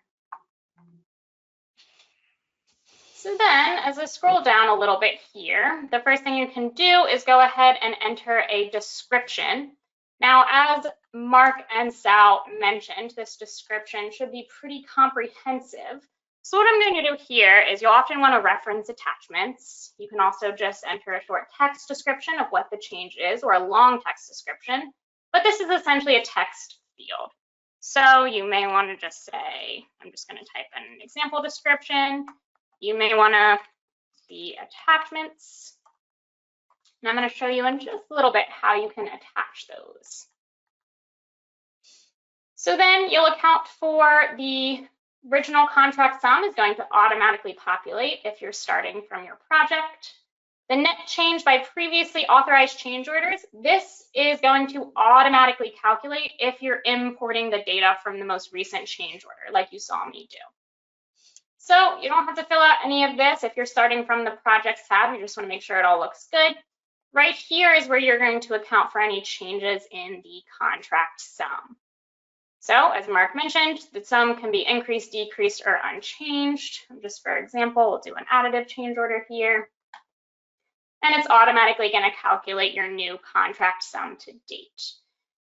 So then, as I scroll down a little bit here, the first thing you can do is go ahead and enter a description. Now, as Mark and Sal mentioned, this description should be pretty comprehensive. So what I'm going to do here is you'll often want to reference attachments. You can also just enter a short text description of what the change is, or a long text description, but this is essentially a text field. So you may want to just say, I'm just going to type in an example description. You may want to see attachments. And I'm going to show you in just a little bit how you can attach those. So then you'll account for the original contract sum is going to automatically populate if you're starting from your project. The net change by previously authorized change orders, this is going to automatically calculate if you're importing the data from the most recent change order, like you saw me do. So you don't have to fill out any of this if you're starting from the project tab. You just want to make sure it all looks good. Right here is where you're going to account for any changes in the contract sum. So as Mark mentioned, the sum can be increased, decreased, or unchanged. Just for example, we'll do an additive change order here. And it's automatically going to calculate your new contract sum to date.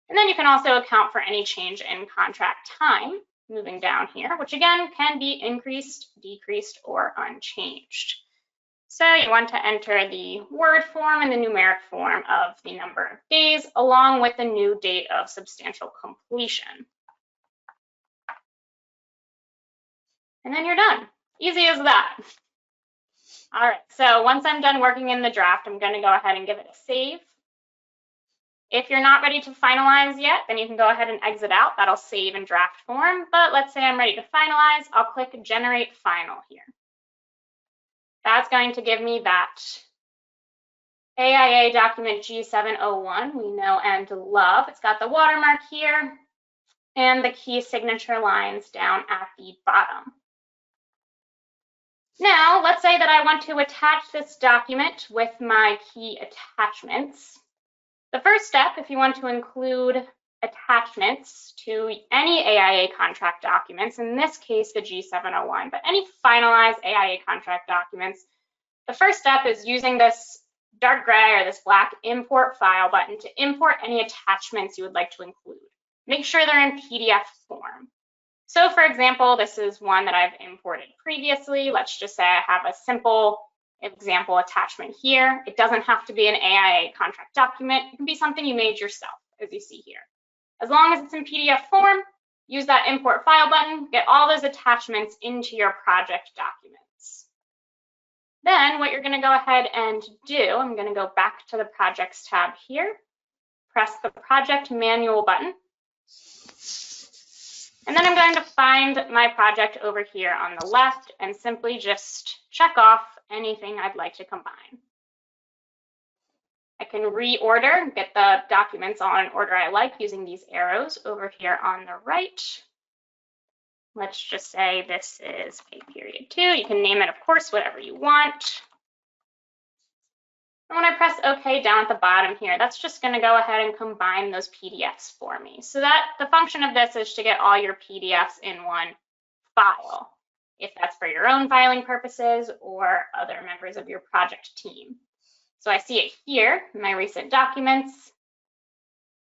And then you can also account for any change in contract time, moving down here, which again can be increased, decreased, or unchanged. So you want to enter the word form and the numeric form of the number of days, along with the new date of substantial completion. And then you're done. Easy as that. All right, so once I'm done working in the draft, I'm going to go ahead and give it a save. If you're not ready to finalize yet, then you can go ahead and exit out. That'll save in draft form. But let's say I'm ready to finalize. I'll click Generate Final here. That's going to give me that AIA document G701 we know and love. It's got the watermark here and the key signature lines down at the bottom. Now, let's say that I want to attach this document with my key attachments. The first step, if you want to include attachments to any AIA contract documents, in this case, the G701, but any finalized AIA contract documents, the first step is using this dark gray or this black import file button to import any attachments you would like to include. Make sure they're in PDF form. So for example, this is one that I've imported previously. Let's just say I have a simple example attachment here. It doesn't have to be an AIA contract document. It can be something you made yourself, as you see here. As long as it's in PDF form, use that import file button, get all those attachments into your project documents. Then what you're going to go ahead and do, I'm going to go back to the projects tab here, press the project manual button. And then I'm going to find my project over here on the left and simply just check off anything I'd like to combine. I can reorder, get the documents all in order I like using these arrows over here on the right. Let's just say this is pay period 2. You can name it, of course, whatever you want. And when I press OK down at the bottom here, that's just going to go ahead and combine those PDFs for me. So that the function of this is to get all your PDFs in one file, if that's for your own filing purposes or other members of your project team. So I see it here in my recent documents.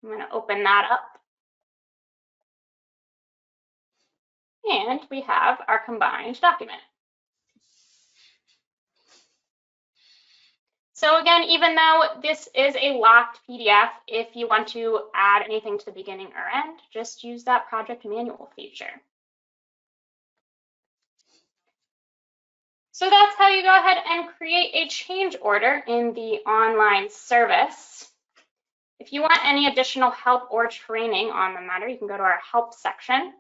I'm going to open that up. And we have our combined document. So again, even though this is a locked PDF, if you want to add anything to the beginning or end, just use that project manual feature. So that's how you go ahead and create a change order in the online service. If you want any additional help or training on the matter, you can go to our help section.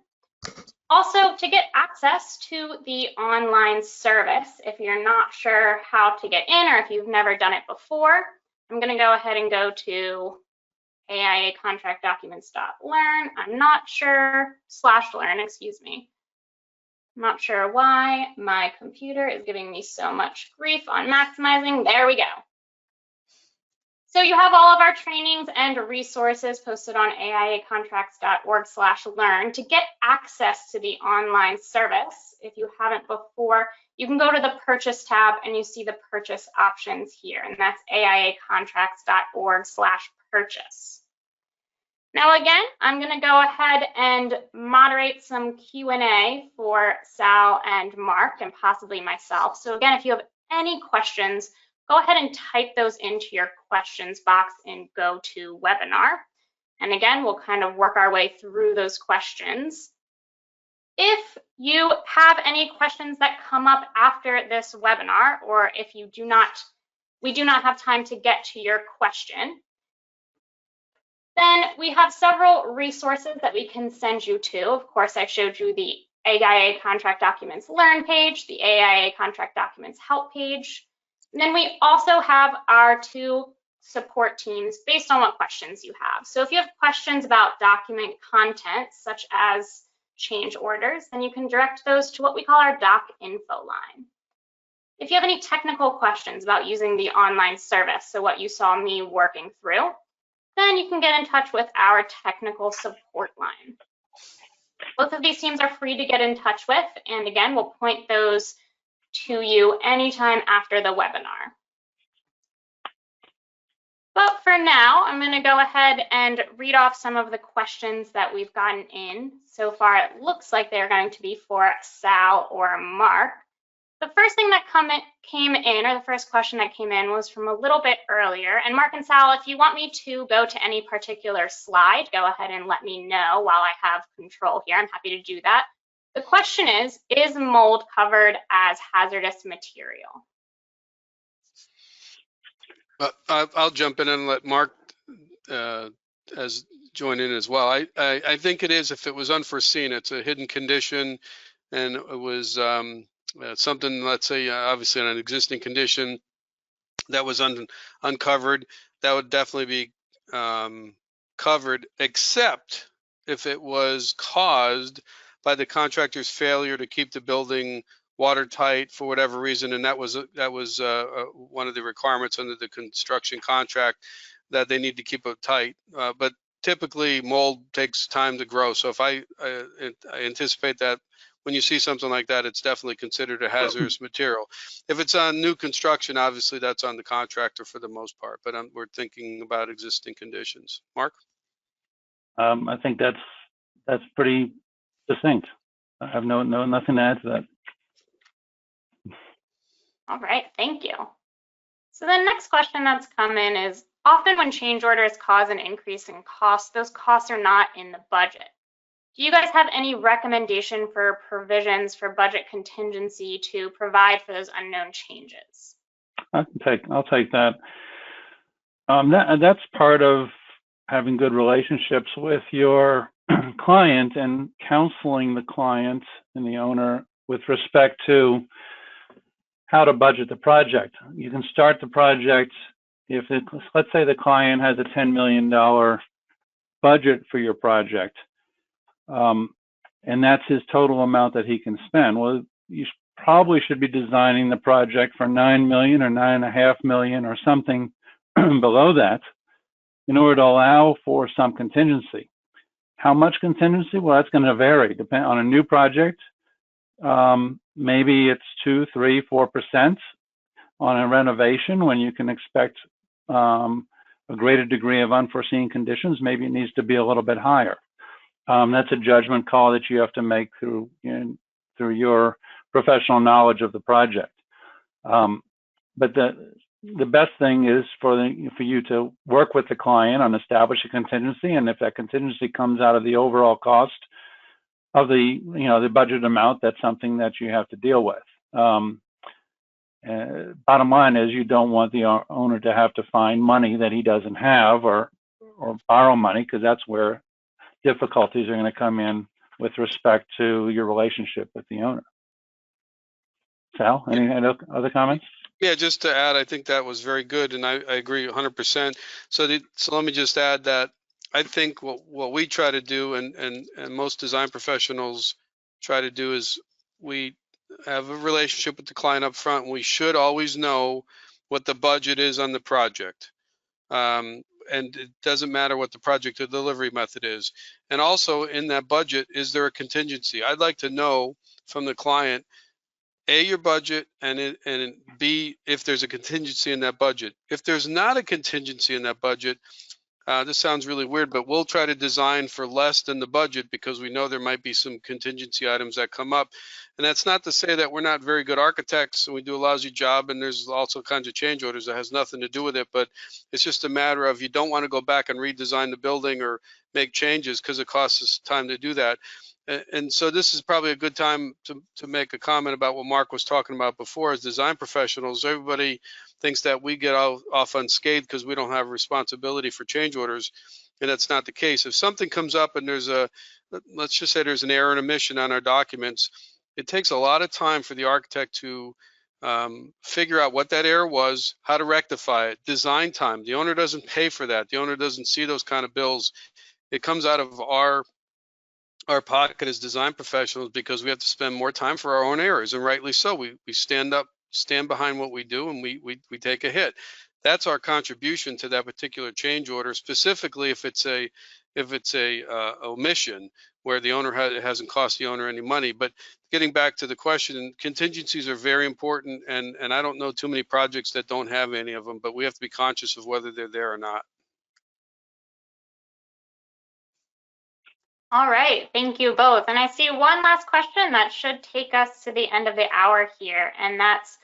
Also, to get access to the online service, if you're not sure how to get in or if you've never done it before, I'm going to go ahead and go to AIA Contract Documents.learn. I'm not sure, /learn, excuse me. I'm not sure why my computer is giving me so much grief on maximizing. There we go. So you have all of our trainings and resources posted on aiacontracts.org/learn. To get access to the online service, if you haven't before, you can go to the Purchase tab and you see the purchase options here, and that's aiacontracts.org/purchase. Now again, I'm going to go ahead and moderate some Q&A for Sal and Mark and possibly myself. So again, if you have any questions, go ahead and type those into your questions box in GoToWebinar. And again, we'll kind of work our way through those questions. If you have any questions that come up after this webinar, or if we do not have time to get to your question, then we have several resources that we can send you to. Of course, I showed you the AIA Contract Documents Learn page, the AIA Contract Documents Help page. And then we also have our 2 support teams based on what questions you have. So if you have questions about document content, such as change orders, then you can direct those to what we call our docinfo line. If you have any technical questions about using the online service, so what you saw me working through, then you can get in touch with our technical support line. Both of these teams are free to get in touch with, and again, we'll point those to you anytime after the webinar. But for now, I'm going to go ahead and read off some of the questions that we've gotten in. So far, it looks like they're going to be for Sal or Mark. The first thing that came in, or the first question that came in, was from a little bit earlier. And Mark and Sal, if you want me to go to any particular slide, go ahead and let me know while I have control here. I'm happy to do that. The question is mold covered as hazardous material? I'll jump in and let Mark join in as well. I think it is if it was unforeseen. It's a hidden condition, and it was something, let's say, obviously on an existing condition that was uncovered, that would definitely be covered, except if it was caused by the contractor's failure to keep the building watertight for whatever reason, and that was one of the requirements under the construction contract, that they need to keep it tight. But typically, mold takes time to grow. So if I anticipate that when you see something like that, it's definitely considered a hazardous material. If it's on new construction, obviously that's on the contractor for the most part. But we're thinking about existing conditions. Mark? I think that's pretty succinct. I have nothing to add to that. All right, thank you. So the next question that's come in is, often when change orders cause an increase in costs, those costs are not in the budget. Do you guys have any recommendation for provisions for budget contingency to provide for those unknown changes? I'll take that. That's part of having good relationships with your client and counseling the client and the owner with respect to how to budget the project. You can start the project let's say the client has a $10 million budget for your project, and that's his total amount that he can spend. Well, you probably should be designing the project for $9 million or $9.5 million or something below that in order to allow for some contingency. How much contingency? Well, that's going to vary. Depend on a new project. Maybe it's 2, 3, 4% on a renovation when you can expect a greater degree of unforeseen conditions. Maybe it needs to be a little bit higher. That's a judgment call that you have to make through your professional knowledge of the project. But the best thing is for you to work with the client on establish a contingency, and if that contingency comes out of the overall cost of the budget amount, that's something that you have to deal with. Bottom line is you don't want the owner to have to find money that he doesn't have or borrow money, because that's where difficulties are going to come in with respect to your relationship with the owner. Sal, any other comments? Yeah, just to add, I think that was very good, and I agree 100%. So let me just add that I think what we try to do, and most design professionals try to do, is we have a relationship with the client up front, and we should always know what the budget is on the project. And it doesn't matter what the project or delivery method is. And also in that budget, is there a contingency? I'd like to know from the client, A, your budget, and B, if there's a contingency in that budget. If there's not a contingency in that budget, this sounds really weird, but we'll try to design for less than the budget because we know there might be some contingency items that come up. And that's not to say that we're not very good architects and we do a lousy job, and there's also kinds of change orders that has nothing to do with it, but it's just a matter of you don't want to go back and redesign the building or make changes because it costs us time to do that. And so this is probably a good time to make a comment about what Mark was talking about before. As design professionals, everybody thinks that we get off unscathed because we don't have responsibility for change orders, and that's not the case. If something comes up and let's just say there's an error and omission on our documents, it takes a lot of time for the architect to figure out what that error was, how to rectify it, design time. The owner doesn't pay for that. The owner doesn't see those kind of bills. It comes out of our pocket as design professionals because we have to spend more time for our own errors, and rightly so. We stand behind what we do, and we take a hit. That's our contribution to that particular change order, specifically if it's a omission where the owner hasn't cost the owner any money. But getting back to the question, contingencies are very important, and I don't know too many projects that don't have any of them, but we have to be conscious of whether they're there or not. All right, thank you both. And I see one last question that should take us to the end of the hour here, and that's,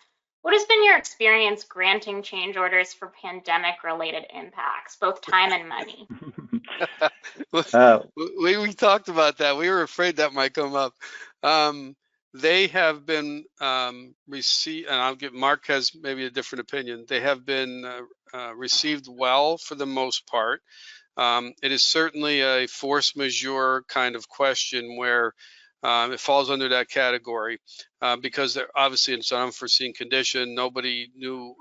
what has been your experience granting change orders for pandemic-related impacts, both time and money? We talked about that. We were afraid that might come up. They have been received, and Mark has maybe a different opinion. They have been received well for the most part. It is certainly a force majeure kind of question where it falls under that category because obviously it's an unforeseen condition. Nobody knew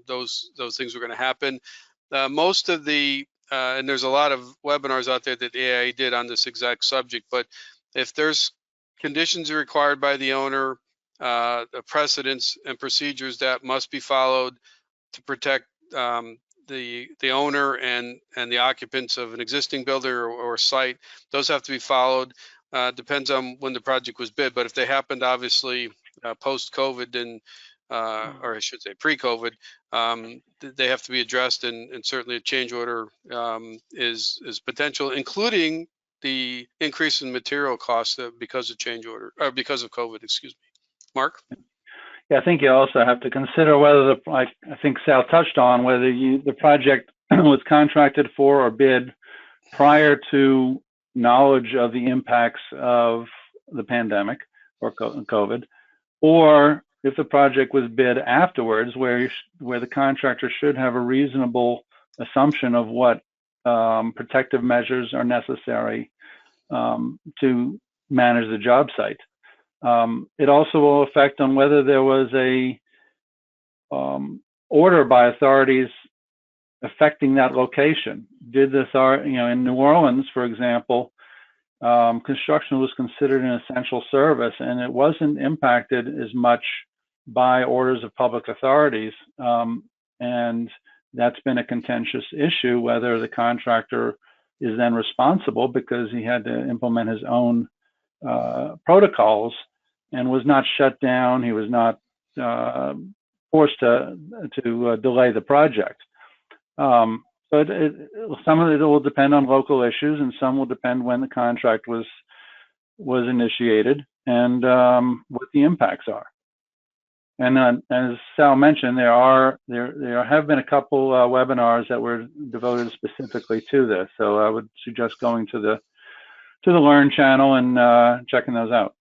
those things were going to happen. Most of the, and there's a lot of webinars out there that the AIA did on this exact subject, but if there's conditions required by the owner, the precedents and procedures that must be followed to protect the owner and the occupants of an existing building or site, those have to be followed. Depends on when the project was bid, but if they happened obviously post-COVID and or I should say pre-COVID, they have to be addressed, and certainly a change order is potential, including the increase in material costs because of change order or because of COVID. Excuse me, Mark. Yeah, I think you also have to consider whether I think Sal touched on whether the project was contracted for or bid prior to knowledge of the impacts of the pandemic or COVID, or if the project was bid afterwards, where the contractor should have a reasonable assumption of what protective measures are necessary to manage the job site. It also will affect on whether there was a order by authorities affecting that location. Did this, in New Orleans, for example, construction was considered an essential service, and it wasn't impacted as much by orders of public authorities. And that's been a contentious issue, whether the contractor is then responsible because he had to implement his own protocols and was not shut down. He was not forced to delay the project. So some of it will depend on local issues, and some will depend when the contract was initiated and what the impacts are. And as Sal mentioned, there have been a couple webinars that were devoted specifically to this. So I would suggest going to the Learn channel and checking those out.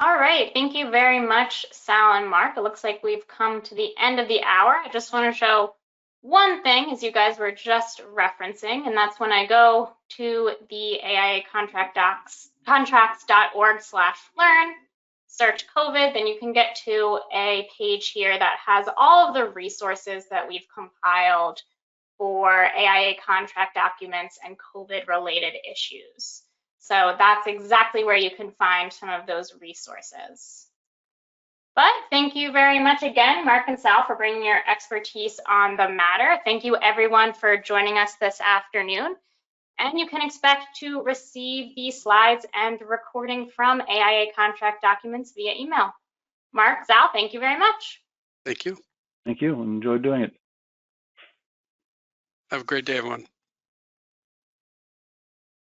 All right, thank you very much, Sal and Mark. It looks like we've come to the end of the hour. I just want to show one thing, as you guys were just referencing, and that's when I go to the AIA contracts.org/learn, search COVID, then you can get to a page here that has all of the resources that we've compiled for AIA contract documents and COVID-related issues. So that's exactly where you can find some of those resources. But thank you very much again, Mark and Sal, for bringing your expertise on the matter. Thank you everyone for joining us this afternoon. And you can expect to receive the slides and recording from AIA Contract Documents via email. Mark, Sal, thank you very much. Thank you. Thank you. Enjoyed doing it. Have a great day, everyone.